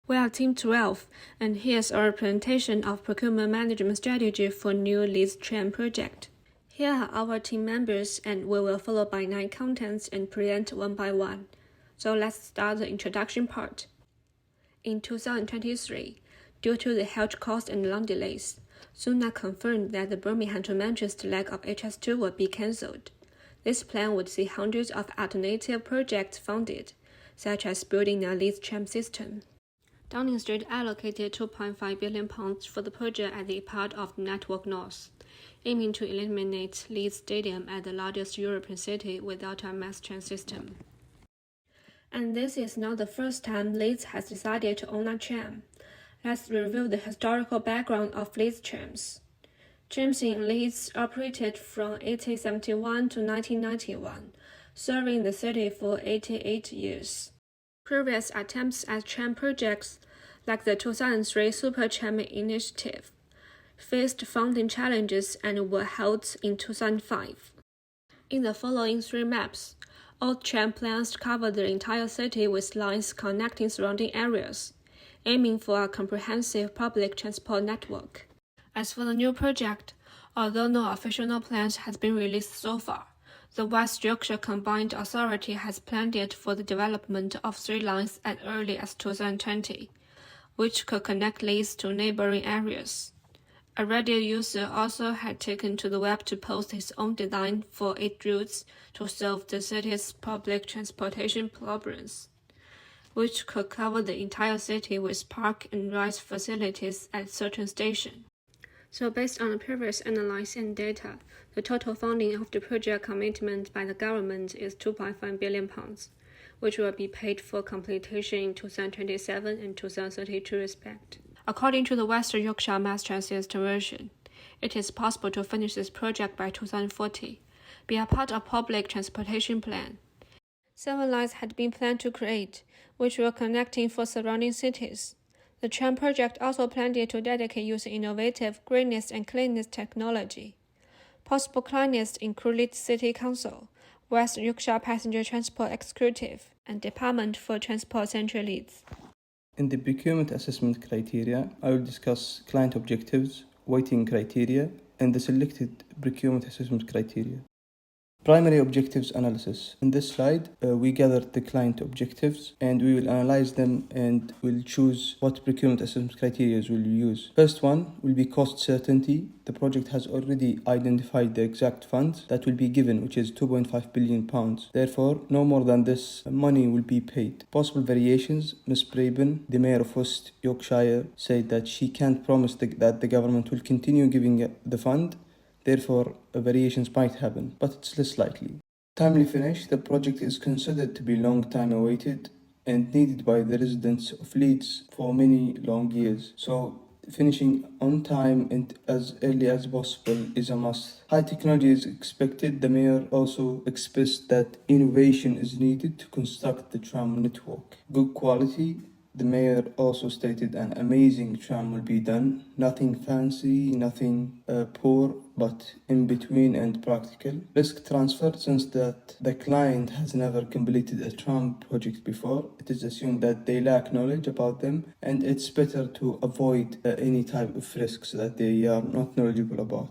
We are Team 12, and here's our presentation of procurement management strategy for new Leeds Tram project. Here are our team members, and we will follow by 9 contents and present one by one. So let's start the introduction part. In 2023, due to the huge cost and long delays, Suna confirmed that the Birmingham to Manchester leg of HS2 would be cancelled. This plan would see hundreds of alternative projects funded, such as building a Leeds tram system. Downing Street allocated £2.5 billion for the project as a part of Network North, aiming to eliminate Leeds Stadium as the largest European city without a mass tram system. And this is not the first time Leeds has decided to own a tram. Let's review the historical background of Leeds trams. Trams in Leeds operated from 1871 to 1991, serving the city for 88 years. Previous attempts at tram projects, like the 2003 Super Tram Initiative, faced funding challenges and were held in 2005. In the following 3 maps, all tram plans cover the entire city with lines connecting surrounding areas, aiming for a comprehensive public transport network. As for the new project, although no official plans has been released so far, the West Yorkshire Combined Authority has planned it for the development of 3 lines as early as 2020, which could connect Leeds to neighboring areas. A Reddit user also had taken to the web to post his own design for 8 routes to solve the city's public transportation problems, which could cover the entire city with park and ride facilities at certain stations. So based on the previous analysis and data, the total funding of the project commitment by the government is £2.5 billion, which will be paid for completion in 2027 and 2032 respect. According to the West Yorkshire Mass Transit version, it is possible to finish this project by 2040, be a part of public transportation plan. 7 lines had been planned to create, which were connecting for surrounding cities. The Tram project also planned to dedicate using innovative greenness and cleanness technology. Possible clients include Leeds City Council, West Yorkshire Passenger Transport Executive, and Department for Transport Central Leeds. In the procurement assessment criteria, I will discuss client objectives, weighting criteria, and the selected procurement assessment criteria. Primary objectives analysis. In this slide, we gathered the client objectives and we will analyze them and we'll choose what procurement assessment criteria we'll use. First one will be cost certainty. The project has already identified the exact funds that will be given, which is £2.5 billion. Therefore, no more than this money will be paid. Possible variations. Ms. Braben, the Mayor of West Yorkshire, said that she can't promise that the government will continue giving the fund. Therefore, variations might happen, but it's less likely. Timely finish. The project is considered to be long time awaited and needed by the residents of Leeds for many long years. So, finishing on time and as early as possible is a must. High technology is expected. The mayor also expressed that innovation is needed to construct the tram network. Good quality. The mayor also stated an amazing tram will be done. Nothing fancy, nothing poor, but in between and practical. Risk transfer. Since that the client has never completed a tram project before, it is assumed that they lack knowledge about them, and it's better to avoid any type of risks that they are not knowledgeable about.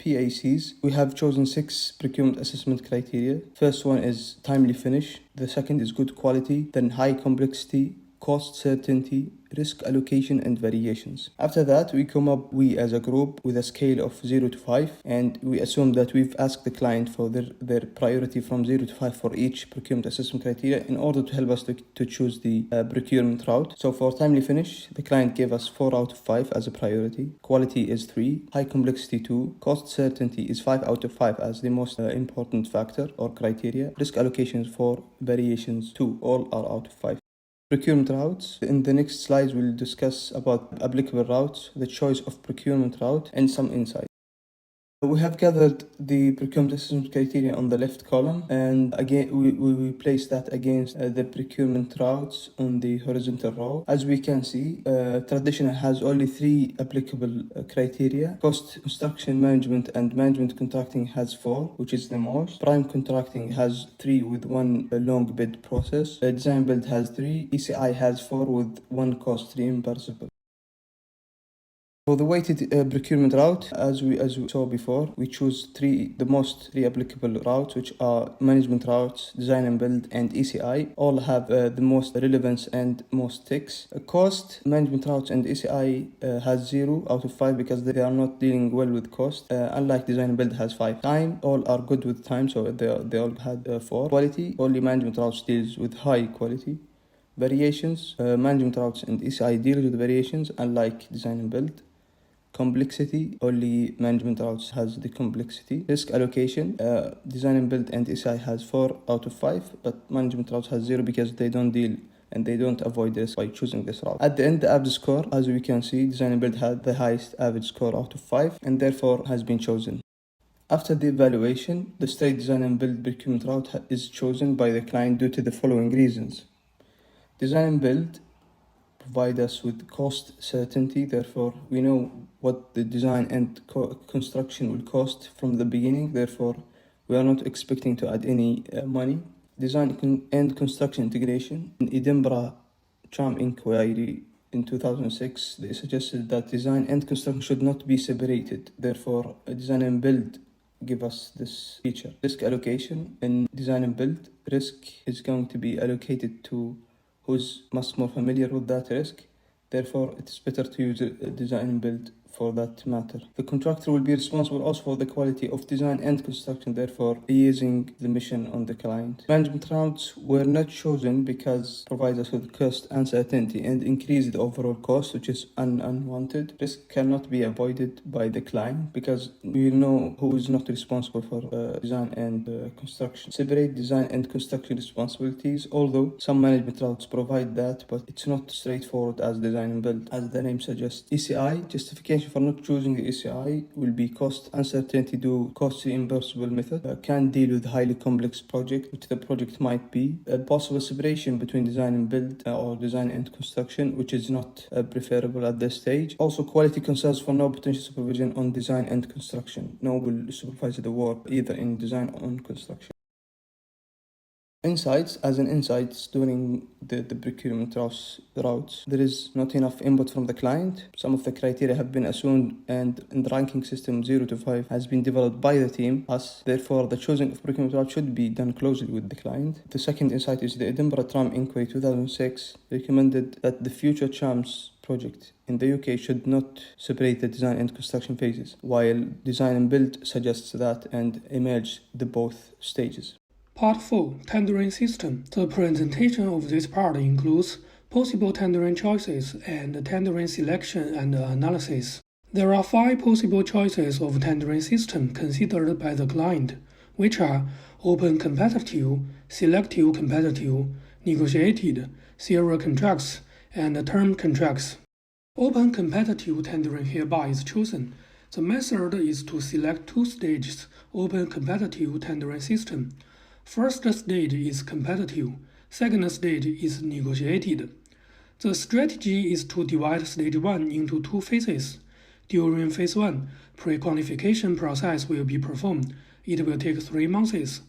PACs. We have chosen 6 procurement assessment criteria. First one is timely finish. The second is good quality, then high complexity, cost certainty, risk allocation, and variations. After that, we as a group with a scale of 0 to 5, and we assume that we've asked the client for their priority from 0 to 5 for each procurement assessment criteria in order to help us to choose the procurement route. So for timely finish, the client gave us 4 out of 5 as a priority. Quality is 3, high complexity 2, cost certainty is 5 out of 5 as the most important factor or criteria. Risk allocation is 4, variations 2, all are out of 5. Procurement routes. In the next slides, we'll discuss about applicable routes, the choice of procurement route, and some insights. We have gathered the procurement assessment criteria on the left column, and again we place that against the procurement routes on the horizontal row. As we can see, traditional has only 3 applicable criteria. Cost, construction management, and management contracting has 4, which is the most. Prime contracting has 3 with 1 long bid process. Design build has 3. ECI has 4 with 1 cost reimbursable. For the weighted procurement route, as we saw before, we choose the most 3 applicable routes, which are management routes, design and build, and ECI. All have the most relevance and most ticks. Cost, management routes, and ECI has 0 out of 5 because they are not dealing well with cost. Unlike design and build has 5. Time, all are good with time, so they all had 4. Quality, only management routes deals with high quality. Variations, management routes and ECI deal with variations, unlike design and build. Complexity, only management routes has the complexity. Risk allocation, design and build and ECI has 4 out of 5, but management routes has 0 because they don't deal and they don't avoid risk by choosing this route. At the end, the average score, as we can see, design and build had the highest average score out of 5 and therefore has been chosen. After the evaluation, the straight design and build procurement route is chosen by the client due to the following reasons. Design and build provide us with cost certainty, therefore we know what the design and construction will cost from the beginning, therefore we are not expecting to add any money. Design and construction integration. In Edinburgh Tram inquiry in 2006, they suggested that design and construction should not be separated, therefore design and build give us this feature. Risk allocation. In design and build, risk is going to be allocated to who's much more familiar with that risk. Therefore, it's better to use a design and build for that matter. The contractor will be responsible also for the quality of design and construction, therefore easing the mission on the client. Management routes were not chosen because it provides us with cost uncertainty and increase the overall cost, which is unwanted. Risk cannot be avoided by the client because we know who is not responsible for design and construction. Separate design and construction responsibilities, although some management routes provide that, but it's not straightforward as design and build, as the name suggests. ECI, justification for not choosing the ECI will be cost uncertainty due cost reimbursable method. Can deal with highly complex project, which the project might be. A possible separation between design and build or design and construction, which is not preferable at this stage. Also, quality concerns for no potential supervision on design and construction. No will supervise the work either in design or on construction. Insights. As an insights during the procurement routes, there is not enough input from the client. Some of the criteria have been assumed, and in the ranking system 0 to 5 has been developed by the team, us. Therefore, the choosing of procurement route should be done closely with the client. The second insight is the Edinburgh Tram Inquiry 2006 recommended that the future Trams project in the UK should not separate the design and construction phases, while design and build suggests that and emerge the both stages. Part 4. Tendering System. The presentation of this part includes possible tendering choices and tendering selection and analysis. There are 5 possible choices of tendering system considered by the client, which are open competitive, selective competitive, negotiated, serial contracts, and term contracts. Open competitive tendering hereby is chosen. The method is to select 2 stages open competitive tendering system. First stage is competitive, second stage is negotiated. The strategy is to divide stage 1 into 2 phases. During phase 1, pre-qualification process will be performed. It will take 3 months.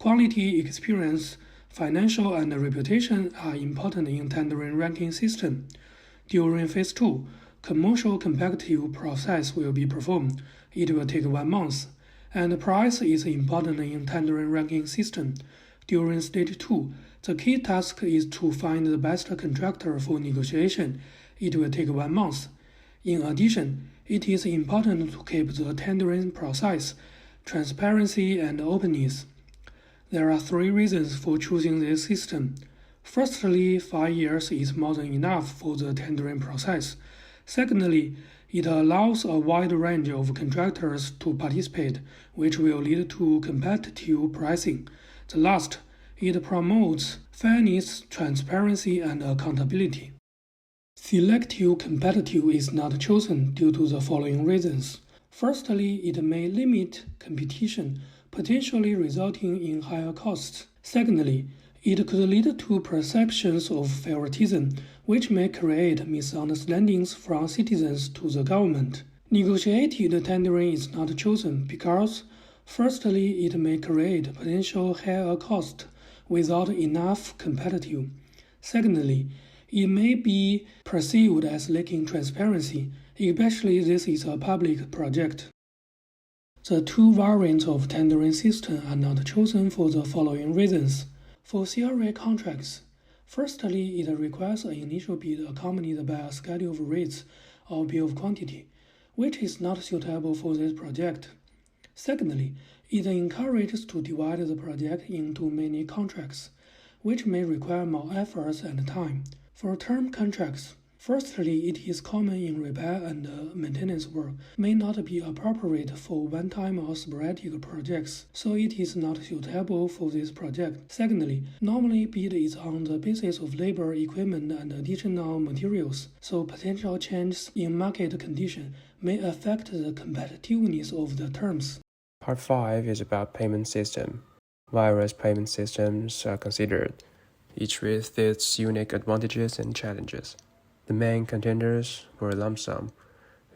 Quality, experience, financial, and reputation are important in tendering ranking system. During phase 2, commercial competitive process will be performed. It will take 1 month. And price is important in tendering ranking system. During stage 2, the key task is to find the best contractor for negotiation. It will take 1 month. In addition, it is important to keep the tendering process, transparency, and openness. There are 3 reasons for choosing this system. Firstly, 5 years is more than enough for the tendering process. Secondly, it allows a wide range of contractors to participate, which will lead to competitive pricing. The last, it promotes fairness, transparency, and accountability. Selective competitive is not chosen due to the following reasons. Firstly, it may limit competition, potentially resulting in higher costs. Secondly, it could lead to perceptions of favoritism, which may create misunderstandings from citizens to the government. Negotiated tendering is not chosen because, firstly, it may create potential higher cost without enough competitive. Secondly, it may be perceived as lacking transparency, especially this is a public project. The two variants of tendering system are not chosen for the following reasons. For CRA contracts, firstly, it requires an initial bid accompanied by a schedule of rates or bill of quantity, which is not suitable for this project. Secondly, it encourages to divide the project into many contracts, which may require more efforts and time. For term contracts, firstly, it is common in repair and maintenance work may not be appropriate for one-time or sporadic projects, so it is not suitable for this project. Secondly, normally bid is on the basis of labor, equipment, and additional materials, so potential changes in market condition may affect the competitiveness of the terms. Part 5 is about payment system. Various payment systems are considered, each with its unique advantages and challenges. The main contenders were lump sum,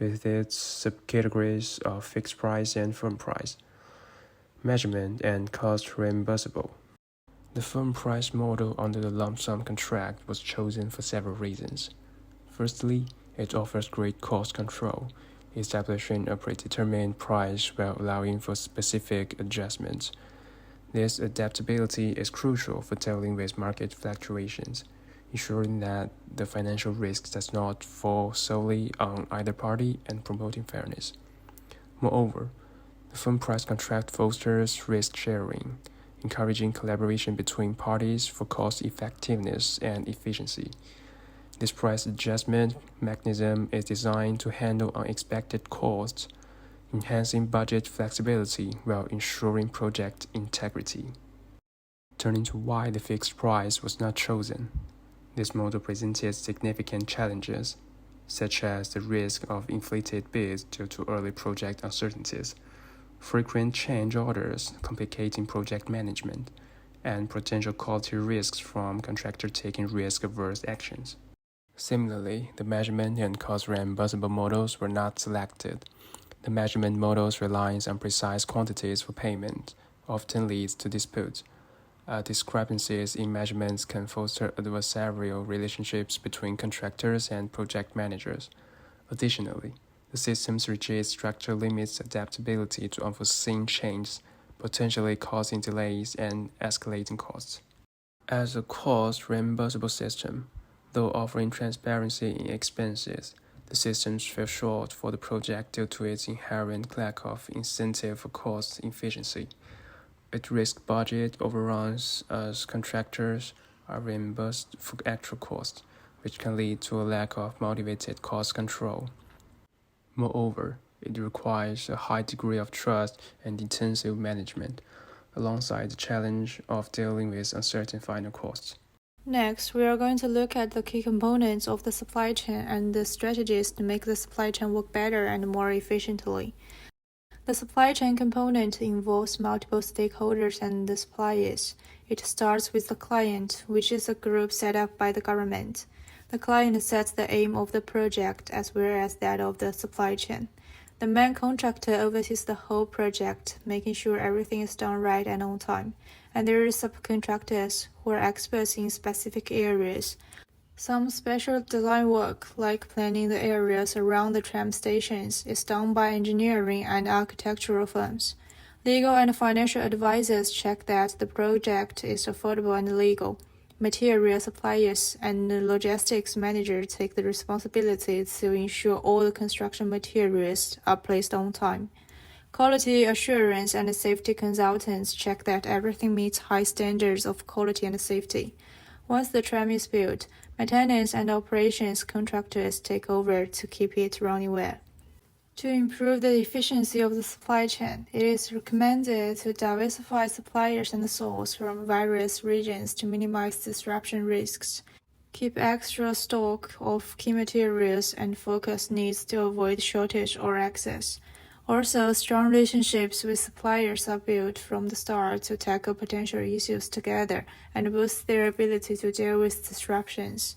with its subcategories of fixed price and firm price, measurement and cost reimbursable. The firm price model under the lump sum contract was chosen for several reasons. Firstly, it offers great cost control, establishing a predetermined price while allowing for specific adjustments. This adaptability is crucial for dealing with market fluctuations, ensuring that the financial risk does not fall solely on either party and promoting fairness. Moreover, the firm price contract fosters risk sharing, encouraging collaboration between parties for cost effectiveness and efficiency. This price adjustment mechanism is designed to handle unexpected costs, enhancing budget flexibility while ensuring project integrity. Turning to why the fixed price was not chosen. This model presented significant challenges, such as the risk of inflated bids due to early project uncertainties, frequent change orders complicating project management, and potential quality risks from contractors taking risk-averse actions. Similarly, the measurement and cost reimbursable models were not selected. The measurement models relies on precise quantities for payment, often leads to disputes. Discrepancies in measurements can foster adversarial relationships between contractors and project managers. Additionally, the system's rigid structure limits adaptability to unforeseen changes, potentially causing delays and escalating costs. As a cost reimbursable system, though offering transparency in expenses, the systems fell short for the project due to its inherent lack of incentive for cost efficiency. It risks budget overruns as contractors are reimbursed for actual costs, which can lead to a lack of motivated cost control. Moreover, it requires a high degree of trust and intensive management, alongside the challenge of dealing with uncertain final costs. Next, we are going to look at the key components of the supply chain and the strategies to make the supply chain work better and more efficiently. The supply chain component involves multiple stakeholders and the suppliers. It starts with the client, which is a group set up by the government. The client sets the aim of the project as well as that of the supply chain. The main contractor oversees the whole project, making sure everything is done right and on time. And there are subcontractors who are experts in specific areas. Some special design work, like planning the areas around the tram stations, is done by engineering and architectural firms. Legal and financial advisors check that the project is affordable and legal. Material suppliers and the logistics manager take the responsibility to ensure all the construction materials are placed on time. Quality assurance and safety consultants check that everything meets high standards of quality and safety. Once the tram is built, maintenance and operations contractors take over to keep it running well. To improve the efficiency of the supply chain, it is recommended to diversify suppliers and sources from various regions to minimize disruption risks. Keep extra stock of key materials and focus needs to avoid shortage or excess. Also, strong relationships with suppliers are built from the start to tackle potential issues together and boost their ability to deal with disruptions.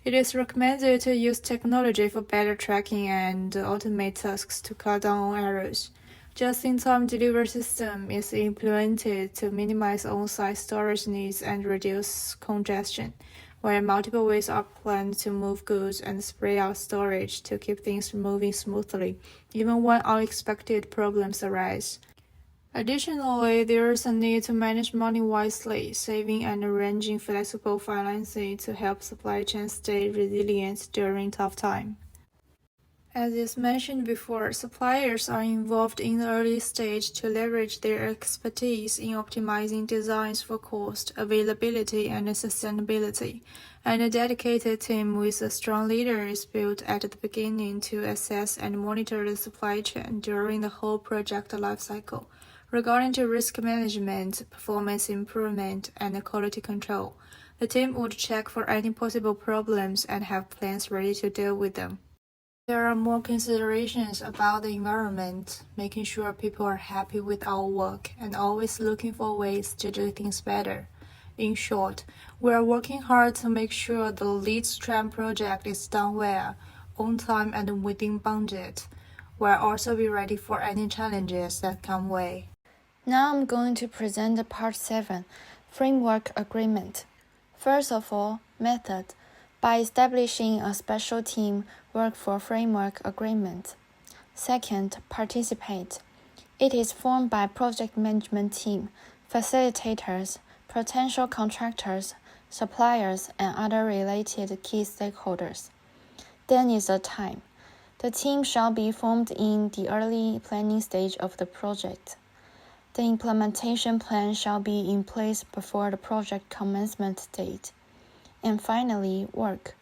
It is recommended to use technology for better tracking and automate tasks to cut down on errors. Just-in-time delivery system is implemented to minimize on-site storage needs and reduce congestion, where multiple ways are planned to move goods and spread out storage to keep things moving smoothly, even when unexpected problems arise. Additionally, there is a need to manage money wisely, saving and arranging flexible financing to help supply chains stay resilient during tough times. As is mentioned before, suppliers are involved in the early stage to leverage their expertise in optimizing designs for cost, availability, and sustainability, and a dedicated team with a strong leader is built at the beginning to assess and monitor the supply chain during the whole project lifecycle. Regarding to risk management, performance improvement, and quality control, the team would check for any possible problems and have plans ready to deal with them. There are more considerations about the environment, making sure people are happy with our work and always looking for ways to do things better. In short, we are working hard to make sure the Leeds Tram project is done well, on time and within budget. We'll also be ready for any challenges that come way. Now I'm going to present the Part 7, Framework Agreement. First of all, method. By establishing a special team, work for framework agreement. Second, participate. It is formed by project management team, facilitators, potential contractors, suppliers, and other related key stakeholders. Then is the time. The team shall be formed in the early planning stage of the project. The implementation plan shall be in place before the project commencement date. And finally, work.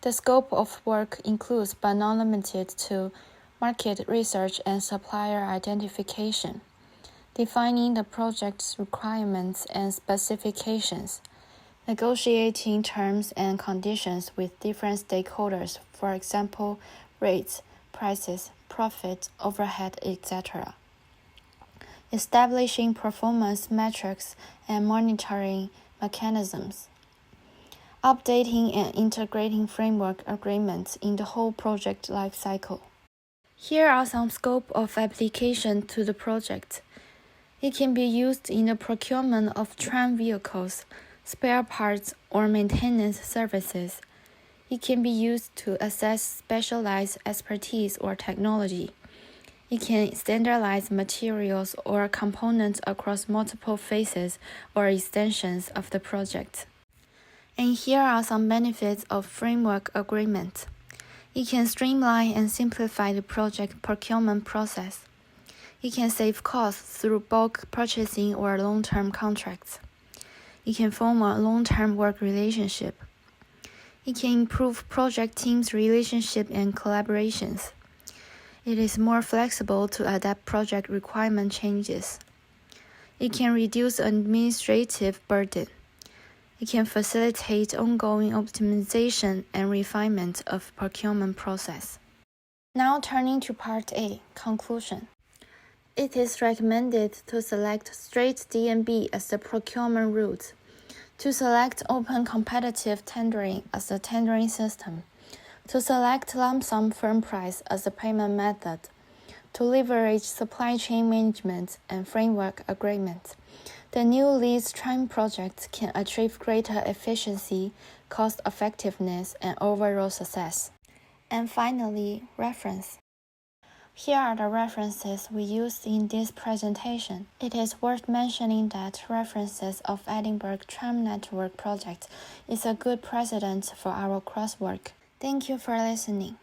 The scope of work includes but not limited to market research and supplier identification, defining the project's requirements and specifications, negotiating terms and conditions with different stakeholders, for example, rates, prices, profit, overhead, etc. Establishing performance metrics and monitoring mechanisms. Updating and integrating framework agreements in the whole project lifecycle. Here are some scope of application to the project. It can be used in the procurement of tram vehicles, spare parts, or maintenance services. It can be used to assess specialized expertise or technology. It can standardize materials or components across multiple phases or extensions of the project. And here are some benefits of framework agreement. It can streamline and simplify the project procurement process. It can save costs through bulk purchasing or long-term contracts. It can form a long-term work relationship. It can improve project teams' relationship and collaborations. It is more flexible to adapt project requirement changes. It can reduce administrative burden. It can facilitate ongoing optimization and refinement of procurement process. Now turning to Part A, Conclusion. It is recommended to select straight D&B as the procurement route, to select open competitive tendering as the tendering system, to select lump sum firm price as the payment method, to leverage supply chain management and framework agreement. The new Leeds Tram project can achieve greater efficiency, cost effectiveness, and overall success. And finally, reference. Here are the references we used in this presentation. It is worth mentioning that references of Edinburgh Tram Network project is a good precedent for our coursework. Thank you for listening.